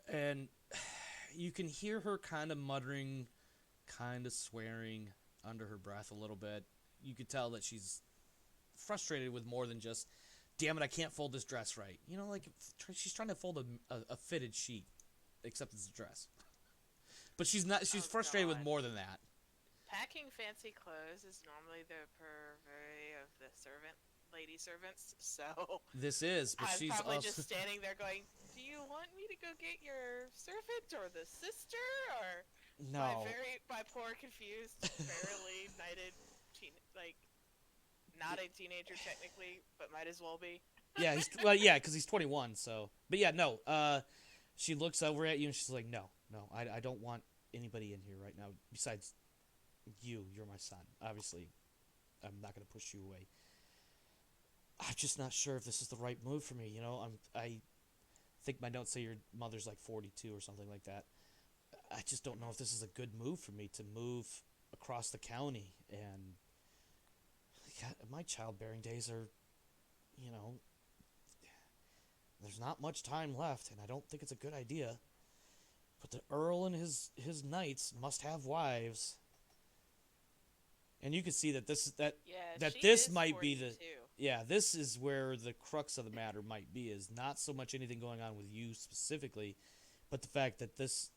Speaker 3: And you can hear her kind of muttering, kind of swearing under her breath a little bit. You could tell that she's frustrated with more than just, damn it, I can't fold this dress right. She's trying to fold a fitted sheet, except it's a dress. But she's frustrated with more than that.
Speaker 4: Packing fancy clothes is normally the purvey of the lady servants, so...
Speaker 3: This is, but
Speaker 4: I'm
Speaker 3: she's
Speaker 4: probably
Speaker 3: also...
Speaker 4: just standing there going, do you want me to go get your servant or the sister, or...
Speaker 3: No.
Speaker 4: My poor, confused, barely knighted, not a teenager technically, but might as well be.
Speaker 3: Yeah, because he's 21, so... But yeah, no, she looks over at you and she's like, no, I don't want anybody in here right now, besides you're my son. Obviously, I'm not going to push you away. I'm just not sure if this is the right move for me, I think my notes say your mother's like 42 or something like that. I just don't know if this is a good move for me to move across the county, and my childbearing days are, there's not much time left, and I don't think it's a good idea. But the Earl and his knights must have wives. And you can see that this might be the... Yeah, this is where the crux of the matter might be, is not so much anything going on with you specifically, but the fact that this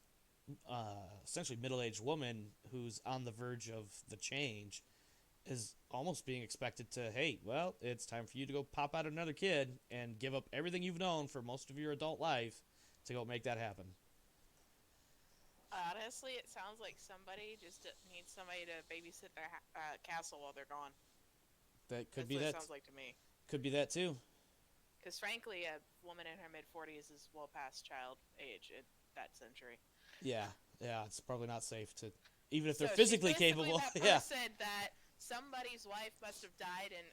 Speaker 3: essentially middle-aged woman who's on the verge of the change is almost being expected to, hey, well, it's time for you to go pop out another kid and give up everything you've known for most of your adult life to go make that happen.
Speaker 4: Honestly, it sounds like somebody just needs somebody to babysit their castle while they're gone.
Speaker 3: That could
Speaker 4: That's
Speaker 3: be
Speaker 4: what
Speaker 3: that.
Speaker 4: It sounds like to me.
Speaker 3: Could be that too.
Speaker 4: Because frankly, a woman in her mid-40s is well past child age in that century.
Speaker 3: Yeah, it's probably not safe to, even if they're physically capable.
Speaker 4: That person that somebody's wife must have died in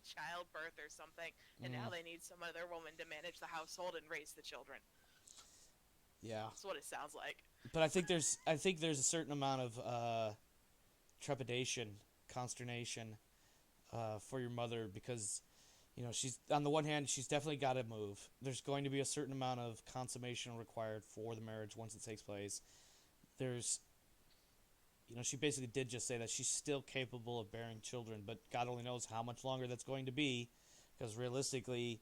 Speaker 4: childbirth or something, and now they need some other woman to manage the household and raise the children.
Speaker 3: Yeah,
Speaker 4: that's what it sounds like.
Speaker 3: But I think there's a certain amount of trepidation, consternation for your mother, because she's, on the one hand, she's definitely got to move. There's going to be a certain amount of consummation required for the marriage once it takes place. There's, she basically did just say that she's still capable of bearing children, but God only knows how much longer that's going to be, because realistically,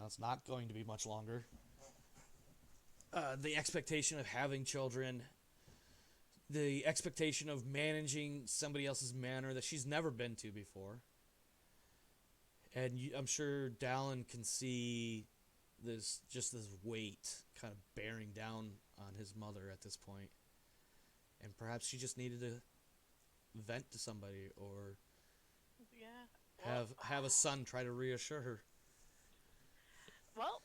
Speaker 3: it's not going to be much longer. The expectation of having children, the expectation of managing somebody else's manor that she's never been to before. And I'm sure Dallin can see this weight kind of bearing down on his mother at this point. And perhaps she just needed to vent to somebody, or have a son try to reassure her.
Speaker 4: Well,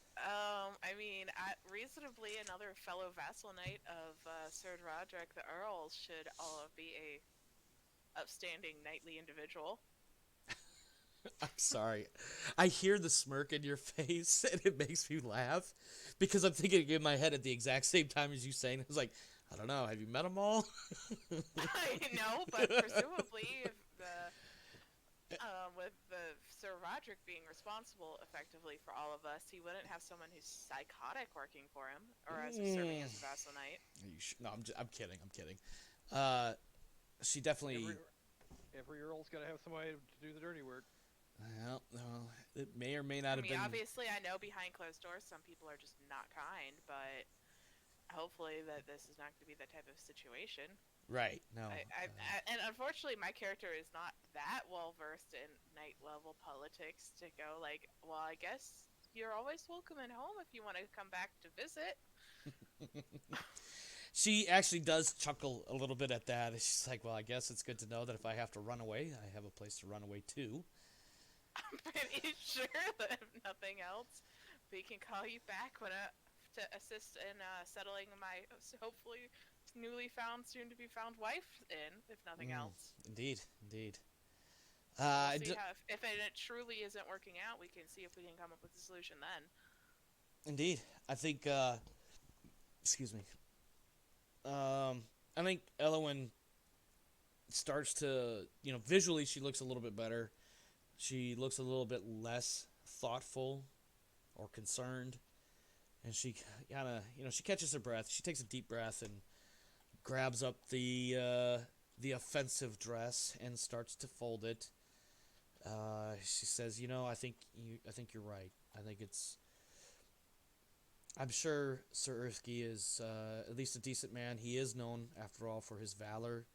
Speaker 4: reasonably, another fellow vassal knight of Sir Roderick the Earl should be a upstanding knightly individual.
Speaker 3: I'm sorry. I hear the smirk in your face, and it makes me laugh, because I'm thinking in my head at the exact same time as you saying, I was like, I don't know, have you met them all?
Speaker 4: I know, but presumably, if with Sir Roderick being responsible effectively for all of us, he wouldn't have someone who's psychotic working for him, or serving as a vassal knight.
Speaker 3: No, I'm kidding. She definitely...
Speaker 1: Every Earl's got to have somebody to do the dirty work.
Speaker 3: Well, it may or may not have been...
Speaker 4: Obviously, I know behind closed doors some people are just not kind, but hopefully that this is not going to be that type of situation.
Speaker 3: Right, no.
Speaker 4: And unfortunately, my character is not that well-versed in knight-level politics to go like, well, I guess you're always welcome at home if you want to come back to visit.
Speaker 3: She actually does chuckle a little bit at that. She's like, well, I guess it's good to know that if I have to run away, I have a place to run away to.
Speaker 4: I'm pretty sure that if nothing else, we can call you back to assist in settling my hopefully newly found, soon to be found wife in, if nothing else.
Speaker 3: Indeed, indeed.
Speaker 4: We'll see how, if it truly isn't working out, we can see if we can come up with a solution then.
Speaker 3: Indeed. I think, excuse me. I think Elowen starts to, visually she looks a little bit better. She looks a little bit less thoughtful or concerned. And she kind of, she catches her breath. She takes a deep breath and grabs up the offensive dress and starts to fold it. She says, I think you're right. I think I'm sure Sir Earthkey is at least a decent man. He is known, after all, for his valor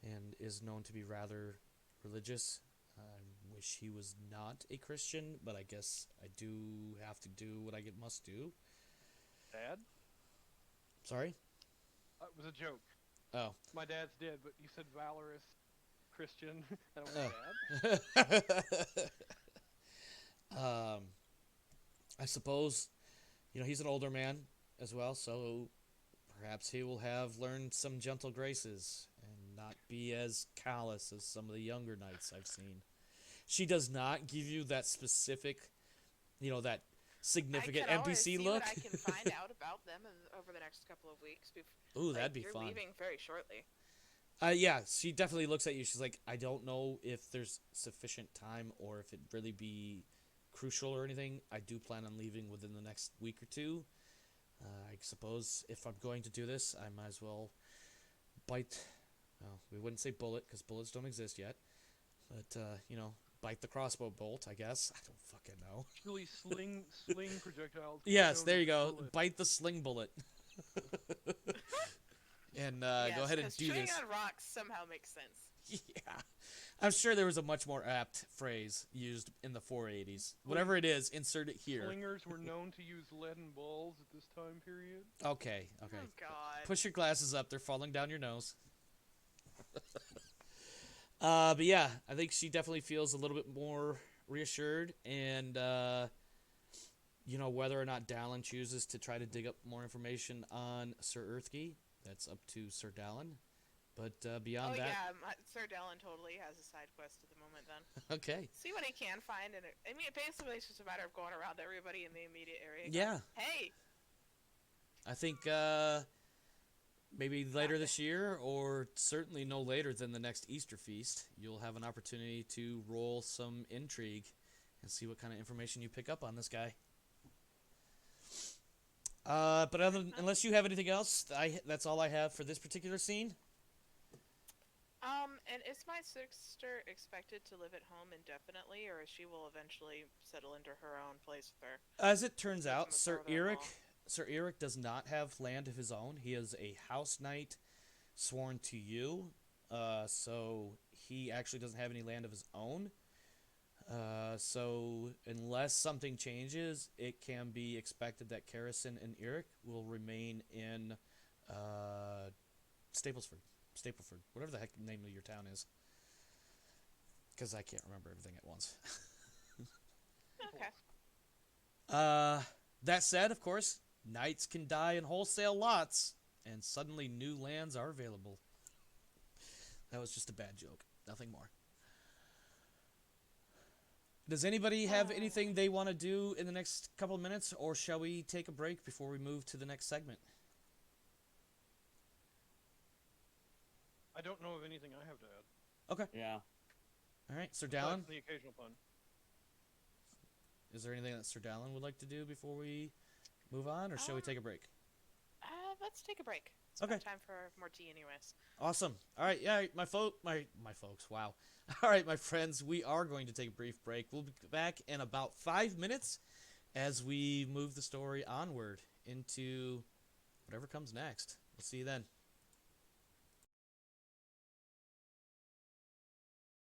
Speaker 3: and is known to be rather religious. I wish he was not a Christian, but I guess I do have to do what I must do.
Speaker 1: Dad?
Speaker 3: Sorry?
Speaker 1: It was a joke.
Speaker 3: Oh.
Speaker 1: My dad's dead, but you said valorous Christian. That was dad.
Speaker 3: I suppose, he's an older man as well, so perhaps he will have learned some gentle graces and not be as callous as some of the younger knights I've seen. She does not give you that specific, that significant NPC look.
Speaker 4: I can find out about them over the next couple of weeks.
Speaker 3: Ooh, that'd be fun.
Speaker 4: You're leaving very shortly.
Speaker 3: Yeah, she definitely looks at you. She's like, I don't know if there's sufficient time or if it'd really be crucial or anything. I do plan on leaving within the next week or two. I suppose if I'm going to do this, I might as well bite. Well, we wouldn't say bullet because bullets don't exist yet. But, bite the crossbow bolt, I guess. I don't fucking know.
Speaker 1: Really sling projectiles.
Speaker 3: Yes, there you go. Bullet. Bite the sling bullet. And
Speaker 4: yes,
Speaker 3: go ahead and do
Speaker 4: chewing
Speaker 3: this.
Speaker 4: on rocks somehow makes sense.
Speaker 3: Yeah. I'm sure there was a much more apt phrase used in the 480s. Whatever it is, insert it here.
Speaker 1: Slingers were known to use leaden balls at this time period.
Speaker 3: Okay.
Speaker 4: Oh, God.
Speaker 3: Push your glasses up. They're falling down your nose. But yeah, I think she definitely feels a little bit more reassured. And, whether or not Dallin chooses to try to dig up more information on Sir Earthkey, that's up to Sir Dallin. But beyond that...
Speaker 4: Oh, yeah, Sir Dallin totally has a side quest at the moment, then.
Speaker 3: Okay.
Speaker 4: See what he can find. And basically, it's just a matter of going around everybody in the immediate area.
Speaker 3: Yeah.
Speaker 4: Hey!
Speaker 3: I think maybe later this year, or certainly no later than the next Easter feast, you'll have an opportunity to roll some intrigue and see what kind of information you pick up on this guy. But unless you have anything else, that's all I have for this particular scene.
Speaker 4: And is my sister expected to live at home indefinitely, or she will eventually settle into her own place with her?
Speaker 3: As it turns out, Sir Eric does not have land of his own. He is a house knight sworn to you, so he actually doesn't have any land of his own. So unless something changes, it can be expected that Kerrison and Eric will remain in Stapleford, whatever the heck the name of your town is. Because I can't remember everything at once.
Speaker 4: Okay.
Speaker 3: That said, of course, knights can die in wholesale lots, and suddenly new lands are available. That was just a bad joke. Nothing more. Does anybody have anything they want to do in the next couple of minutes, or shall we take a break before we move to the next segment?
Speaker 1: I don't know of anything I have to add.
Speaker 3: Okay.
Speaker 2: Yeah.
Speaker 3: All right, Sir
Speaker 1: Aside
Speaker 3: Dallin.
Speaker 1: from the occasional pun.
Speaker 3: Is there anything that Sir Dallin would like to do before we move on, or shall we take a break?
Speaker 4: Let's take a break. It's
Speaker 3: Okay.
Speaker 4: about time for more tea anyways.
Speaker 3: Awesome. All right, yeah, my folks, wow. All right, my friends, we are going to take a brief break. We'll be back in about 5 minutes as we move the story onward into whatever comes next. We'll see you then.